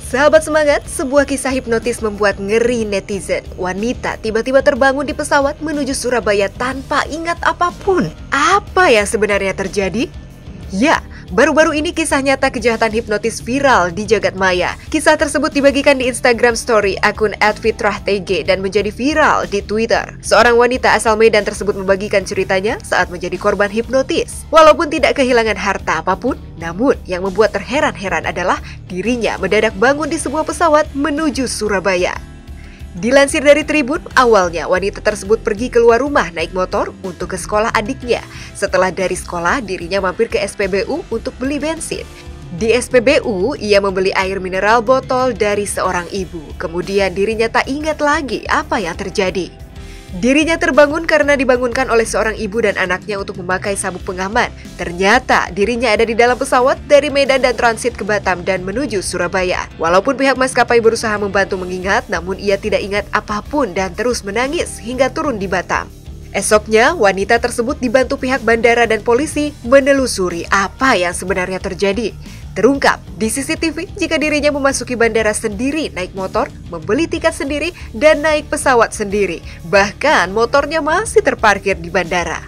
Sahabat semangat, sebuah kisah hipnotis membuat ngeri netizen. Wanita tiba-tiba terbangun di pesawat menuju Surabaya tanpa ingat apapun. Apa yang sebenarnya terjadi? Ya, baru-baru ini kisah nyata kejahatan hipnotis viral di jagat maya. Kisah tersebut dibagikan di Instagram Story akun @fitrahtg dan menjadi viral di Twitter. Seorang wanita asal Medan tersebut membagikan ceritanya saat menjadi korban hipnotis. Walaupun tidak kehilangan harta apapun, namun yang membuat terheran-heran adalah dirinya mendadak bangun di sebuah pesawat menuju Surabaya. Dilansir dari Tribun, awalnya wanita tersebut pergi keluar rumah naik motor untuk ke sekolah adiknya. Setelah dari sekolah, dirinya mampir ke SPBU untuk beli bensin. Di SPBU, ia membeli air mineral botol dari seorang ibu. Kemudian dirinya tak ingat lagi apa yang terjadi. Dirinya terbangun karena dibangunkan oleh seorang ibu dan anaknya untuk memakai sabuk pengaman. Ternyata dirinya ada di dalam pesawat dari Medan dan transit ke Batam dan menuju Surabaya. Walaupun pihak maskapai berusaha membantu mengingat, namun ia tidak ingat apapun dan terus menangis hingga turun di Batam. Esoknya, wanita tersebut dibantu pihak bandara dan polisi menelusuri apa yang sebenarnya terjadi. Terungkap di CCTV jika dirinya memasuki bandara sendiri naik motor, membeli tiket sendiri, dan naik pesawat sendiri. Bahkan motornya masih terparkir di bandara.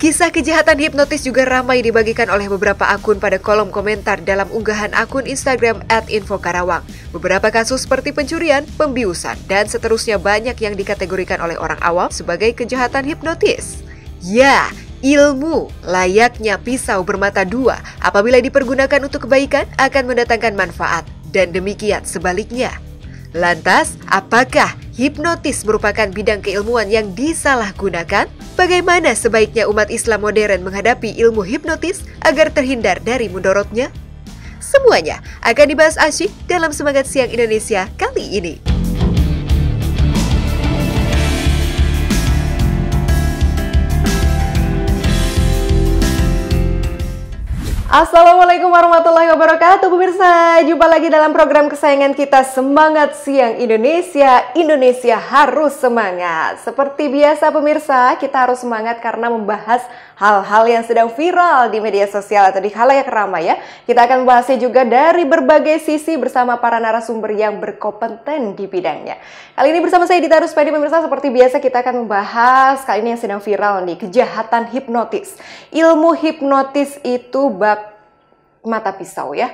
Kisah kejahatan hipnotis juga ramai dibagikan oleh beberapa akun pada kolom komentar dalam unggahan akun Instagram @infokarawang. Beberapa kasus seperti pencurian, pembiusan, dan seterusnya banyak yang dikategorikan oleh orang awam sebagai kejahatan hipnotis. Ya, ilmu layaknya pisau bermata dua, apabila dipergunakan untuk kebaikan akan mendatangkan manfaat, dan demikian sebaliknya. Lantas, apakah hipnotis merupakan bidang keilmuan yang disalahgunakan? Bagaimana sebaiknya umat Islam modern menghadapi ilmu hipnotis agar terhindar dari mudorotnya? Semuanya akan dibahas asyik dalam Semangat Siang Indonesia kali ini. Assalamualaikum warahmatullahi wabarakatuh pemirsa. Jumpa lagi dalam program kesayangan kita Semangat Siang Indonesia. Indonesia harus semangat. Seperti biasa pemirsa, kita harus semangat karena membahas hal-hal yang sedang viral di media sosial atau di khalayak ramai ya. Kita akan membahasnya juga dari berbagai sisi bersama para narasumber yang berkompeten di bidangnya. Kali ini bersama saya Dita Ruspadi pemirsa, seperti biasa kita akan membahas kali ini yang sedang viral nih, kejahatan hipnotis. Ilmu hipnotis itu mata pisau ya,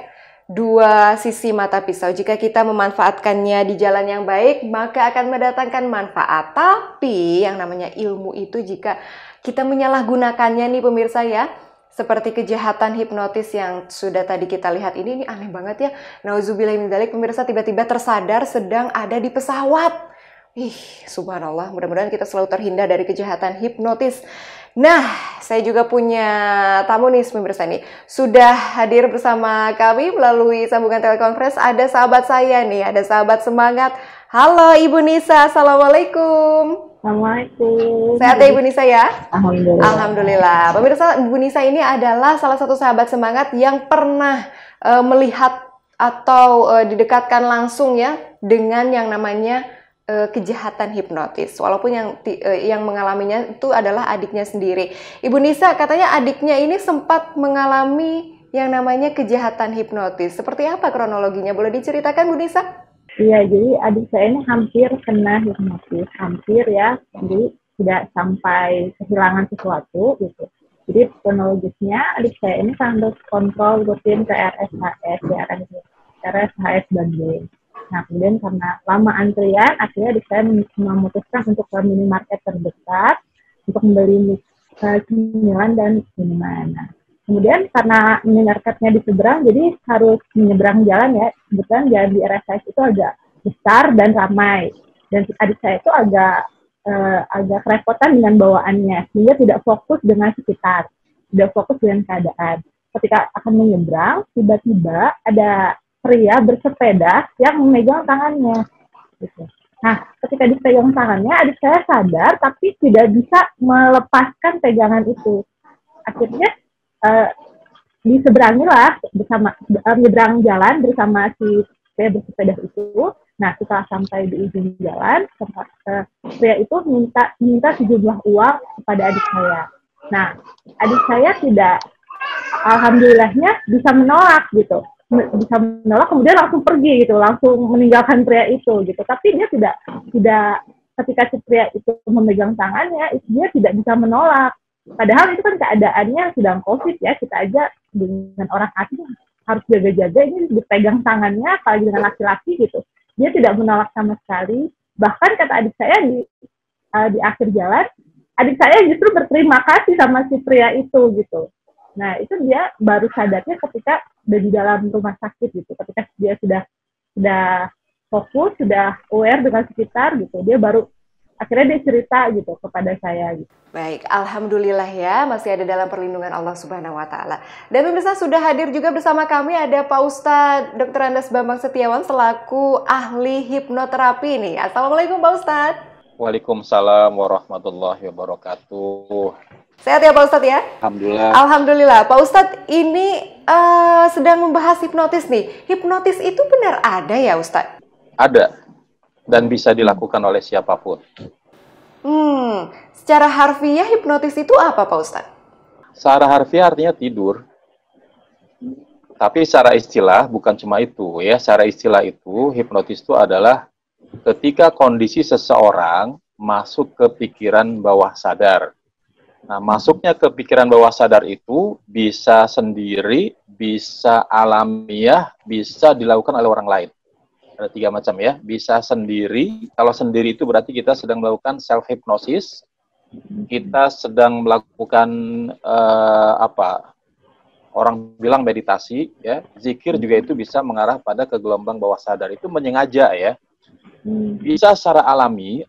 dua sisi mata pisau. Jika kita memanfaatkannya di jalan yang baik, maka akan mendatangkan manfaat. Tapi yang namanya ilmu itu jika kita menyalahgunakannya nih pemirsa ya, seperti kejahatan hipnotis yang sudah tadi kita lihat ini aneh banget ya. Nauzubillah min dzalik, pemirsa tiba-tiba tersadar sedang ada di pesawat. Subhanallah, mudah-mudahan kita selalu terhindar dari kejahatan hipnotis. Nah, saya juga punya tamu nih pemirsa nih. Sudah hadir bersama kami melalui sambungan telekonferensi. Ada sahabat saya nih, ada sahabat semangat. Halo Ibu Nisa, Assalamualaikum. Assalamualaikum. Sehat ya Ibu Nisa ya? Alhamdulillah. Alhamdulillah. Pemirsa, Ibu Nisa ini adalah salah satu sahabat semangat yang pernah melihat atau didekatkan langsung ya dengan yang namanya kejahatan hipnotis. Walaupun yang mengalaminya itu adalah adiknya sendiri. Ibu Nisa katanya adiknya ini sempat mengalami yang namanya kejahatan hipnotis. Seperti apa kronologinya? Boleh diceritakan Bu Nisa? Iya, jadi adik saya ini hampir kena hipnotis. Hampir ya. Jadi tidak sampai kehilangan sesuatu gitu. Jadi kronologisnya adik saya ini sambil kontrol rutin ke RSHS Bandung. Nah, kemudian karena lama antrian, akhirnya saya memutuskan untuk ke minimarket terdekat untuk membeli cemilan dan minuman. Nah, kemudian karena minimarketnya di seberang, jadi harus menyeberang jalan ya. Kebetulan jalan di RSS itu agak besar dan ramai. Dan adik saya itu agak kerepotan dengan bawaannya, sehingga tidak fokus dengan sekitar, tidak fokus dengan keadaan. Ketika akan menyeberang, tiba-tiba ada pria bersepeda yang memegang tangannya. Gitu. Nah, ketika dipegang tangannya, adik saya sadar tapi tidak bisa melepaskan pegangan itu. Akhirnya diseberangilah bersama menyeberang jalan bersama si pria bersepeda itu. Nah, setelah sampai di ujung jalan, pria itu minta sejumlah uang kepada adik saya. Nah, adik saya tidak, alhamdulillahnya bisa menolak gitu. bisa menolak kemudian langsung pergi gitu, langsung meninggalkan pria itu gitu. Tapi dia tidak ketika si pria itu memegang tangannya, dia tidak bisa menolak. Padahal itu kan keadaannya sedang COVID ya, kita aja dengan orang asing harus jaga-jaga, ini dipegang tangannya, apalagi dengan laki-laki gitu. Dia tidak menolak sama sekali. Bahkan kata adik saya di akhir jalan, adik saya justru berterima kasih sama si pria itu gitu. Nah, itu dia baru sadarnya ketika udah di dalam rumah sakit gitu. Ketika dia sudah fokus, sudah aware dengan sekitar gitu. Dia baru akhirnya dia cerita gitu kepada saya gitu. Baik, alhamdulillah ya masih ada dalam perlindungan Allah Subhanahu wa taala. Dan pemirsa, sudah hadir juga bersama kami ada Pak Ustadz Dr. Andes Bambang Setiawan selaku ahli hipnoterapi nih. Assalamualaikum Pak Ustadz. Waalaikumsalam warahmatullahi wabarakatuh. Sehat ya Pak Ustadz ya? Alhamdulillah. Alhamdulillah. Pak Ustadz ini sedang membahas hipnotis nih. Hipnotis itu benar ada ya Ustadz? Ada. Dan bisa dilakukan oleh siapapun. Secara harfiah hipnotis itu apa Pak Ustadz? Secara harfiah artinya tidur. Tapi secara istilah bukan cuma itu ya. Secara istilah itu hipnotis itu adalah ketika kondisi seseorang masuk ke pikiran bawah sadar. Nah, masuknya ke pikiran bawah sadar itu bisa sendiri, bisa alamiah, bisa dilakukan oleh orang lain. Ada 3 macam ya. Bisa sendiri, kalau sendiri itu berarti kita sedang melakukan self-hypnosis. Kita sedang melakukan orang bilang meditasi, ya. Zikir juga itu bisa mengarah pada ke gelombang bawah sadar. Itu menyengaja ya. Bisa secara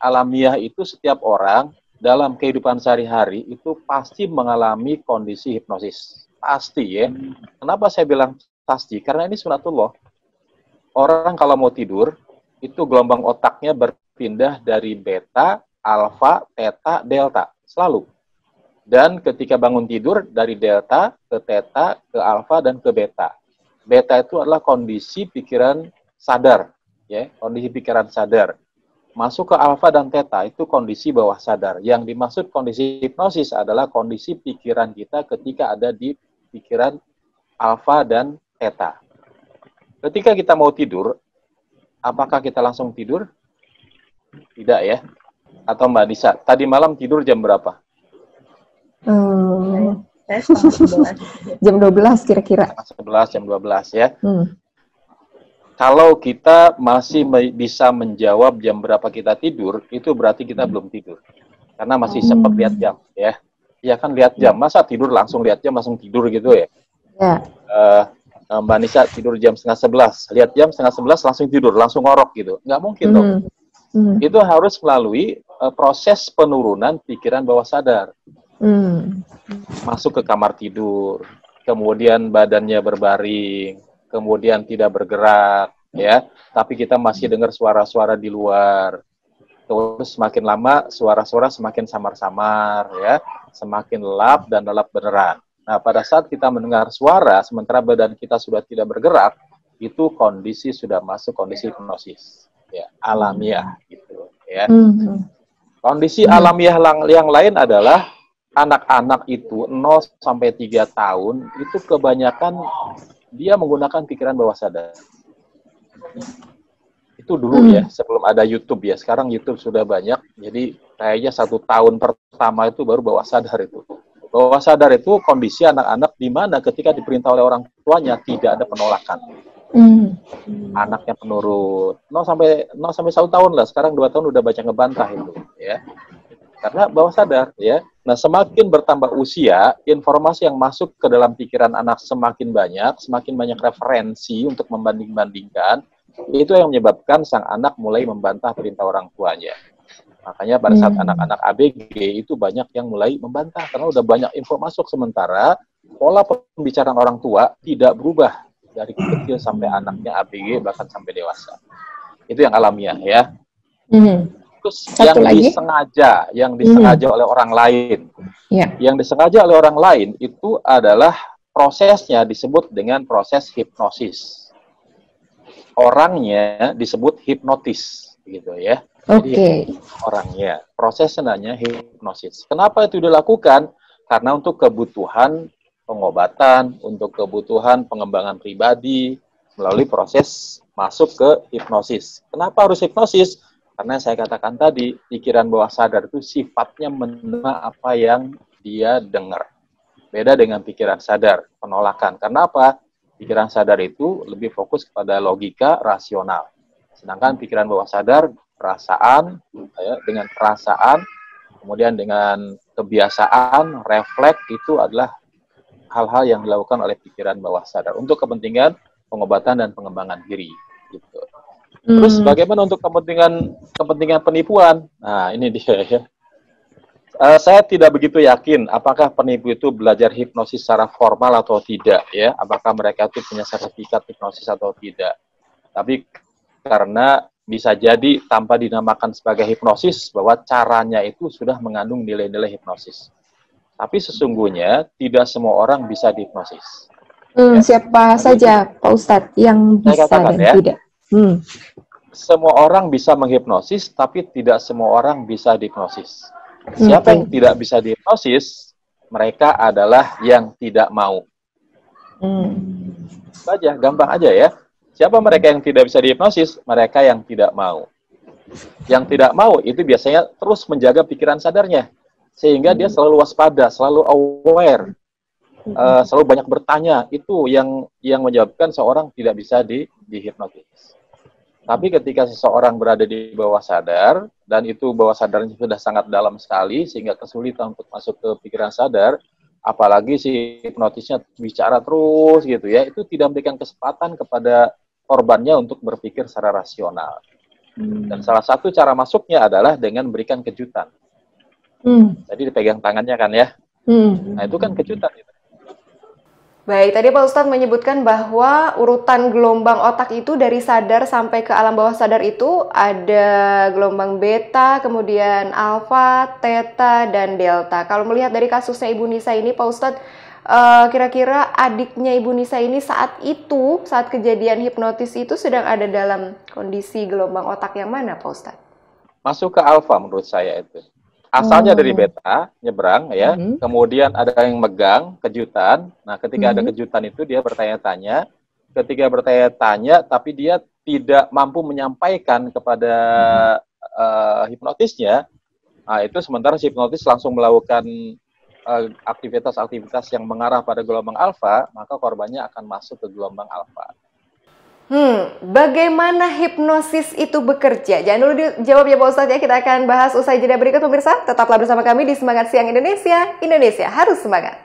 alamiah itu setiap orang dalam kehidupan sehari-hari itu pasti mengalami kondisi hipnosis. Pasti ya. Kenapa saya bilang pasti? Karena ini sunatullah. Orang kalau mau tidur, itu gelombang otaknya berpindah dari beta, alfa, theta, delta. Selalu. Dan ketika bangun tidur, dari delta ke theta, ke alfa, dan ke beta. Beta itu adalah kondisi pikiran sadar. Ya, kondisi pikiran sadar. Masuk ke alfa dan theta itu kondisi bawah sadar. Yang dimaksud kondisi hipnosis adalah kondisi pikiran kita ketika ada di pikiran alfa dan theta. Ketika kita mau tidur, apakah kita langsung tidur? Tidak ya. Atau Mbak Nisa, tadi malam tidur jam berapa? Jam 12 kira-kira. Jam 12 ya. Kalau kita masih bisa menjawab jam berapa kita tidur, itu berarti kita belum tidur. Karena masih sempat lihat jam, ya. Ya kan lihat jam, masa tidur langsung lihat jam, langsung tidur gitu ya. Ya. Mbak Nisa tidur jam 10:30, lihat jam 10:30 langsung tidur, langsung ngorok gitu. Nggak mungkin dong. Itu harus melalui proses penurunan pikiran bawah sadar. Masuk ke kamar tidur, kemudian badannya berbaring, kemudian tidak bergerak, ya, tapi kita masih dengar suara-suara di luar. Terus semakin lama suara-suara semakin samar-samar, ya, semakin lelap dan lelap beneran. Nah, pada saat kita mendengar suara, sementara badan kita sudah tidak bergerak, itu kondisi sudah masuk kondisi hipnosis, ya, alamiah, gitu, ya. Kondisi alamiah yang lain adalah anak-anak itu 0-3 tahun itu kebanyakan dia menggunakan pikiran bawah sadar. Itu dulu ya, sebelum ada YouTube ya. Sekarang YouTube sudah banyak, jadi kayaknya 1 tahun pertama itu baru bawah sadar itu. Bawah sadar itu kondisi anak-anak di mana ketika diperintah oleh orang tuanya tidak ada penolakan. Anaknya penurut. 0-1 tahun lah, sekarang 2 tahun udah banyak ngebantah itu, ya. Karena bawah sadar, ya. Nah, semakin bertambah usia, informasi yang masuk ke dalam pikiran anak semakin banyak referensi untuk membanding-bandingkan, itu yang menyebabkan sang anak mulai membantah perintah orang tuanya. Makanya pada saat anak-anak ABG itu banyak yang mulai membantah, karena udah banyak info masuk, sementara pola pembicaraan orang tua tidak berubah dari kecil sampai anaknya ABG, bahkan sampai dewasa. Itu yang alamiah, ya. Terus yang disengaja oleh orang lain. Yang disengaja oleh orang lain itu adalah prosesnya disebut dengan proses hipnosis. Orangnya disebut hipnotis, gitu ya. Jadi orangnya, prosesnya namanya hipnosis. Kenapa itu dilakukan? Karena untuk kebutuhan pengobatan, untuk kebutuhan pengembangan pribadi, melalui proses masuk ke hipnosis. Kenapa harus hipnosis? Karena saya katakan tadi, pikiran bawah sadar itu sifatnya menerima apa yang dia dengar. Beda dengan pikiran sadar, penolakan. Karena apa? Pikiran sadar itu lebih fokus kepada logika rasional. Sedangkan pikiran bawah sadar, perasaan, ya, dengan perasaan, kemudian dengan kebiasaan, refleks, itu adalah hal-hal yang dilakukan oleh pikiran bawah sadar untuk kepentingan pengobatan dan pengembangan diri. Gitu. Terus bagaimana untuk kepentingan penipuan? Nah, ini dia ya. Saya tidak begitu yakin apakah penipu itu belajar hipnosis secara formal atau tidak ya. Apakah mereka itu punya sertifikat hipnosis atau tidak. Tapi karena bisa jadi tanpa dinamakan sebagai hipnosis bahwa caranya itu sudah mengandung nilai-nilai hipnosis. Tapi sesungguhnya tidak semua orang bisa dihipnosis. Ya. Siapa saja Pak Ustadz yang bisa dan tidak? Semua orang bisa menghipnosis, tapi tidak semua orang bisa dihipnosis. Siapa yang tidak bisa dihipnosis, mereka adalah yang tidak mau. Saja, gampang aja ya. Siapa mereka yang tidak bisa dihipnosis? Mereka yang tidak mau. Yang tidak mau itu biasanya terus menjaga pikiran sadarnya. Sehingga dia selalu waspada, selalu aware, selalu banyak bertanya. Itu yang menyebabkan seorang tidak bisa dihipnotis. Tapi ketika seseorang berada di bawah sadar, dan itu bawah sadarnya sudah sangat dalam sekali, sehingga kesulitan untuk masuk ke pikiran sadar, apalagi si hipnotisnya bicara terus gitu ya, itu tidak memberikan kesempatan kepada korbannya untuk berpikir secara rasional. Dan salah satu cara masuknya adalah dengan berikan kejutan. Jadi dipegang tangannya kan ya. Nah itu kan kejutan. Baik, tadi Pak Ustadz menyebutkan bahwa urutan gelombang otak itu dari sadar sampai ke alam bawah sadar itu ada gelombang beta, kemudian alfa, theta, dan delta. Kalau melihat dari kasusnya Ibu Nisa ini, Pak Ustadz, kira-kira adiknya Ibu Nisa ini saat kejadian hipnotis itu sedang ada dalam kondisi gelombang otak yang mana, Pak Ustadz? Masuk ke alfa menurut saya itu. Asalnya dari beta, nyebrang ya, kemudian ada yang megang, kejutan. Nah, ketika ada kejutan itu dia bertanya-tanya. Ketika bertanya-tanya, tapi dia tidak mampu menyampaikan kepada hipnotisnya. Nah, itu sementara si hipnotis langsung melakukan aktivitas-aktivitas yang mengarah pada gelombang alfa, maka korbannya akan masuk ke gelombang alfa. Bagaimana hipnosis itu bekerja? Jangan dulu dijawab ya Pak Ustadz ya, kita akan bahas usai jeda berikut pemirsa. Tetaplah bersama kami di Semangat Siang Indonesia. Indonesia harus semangat.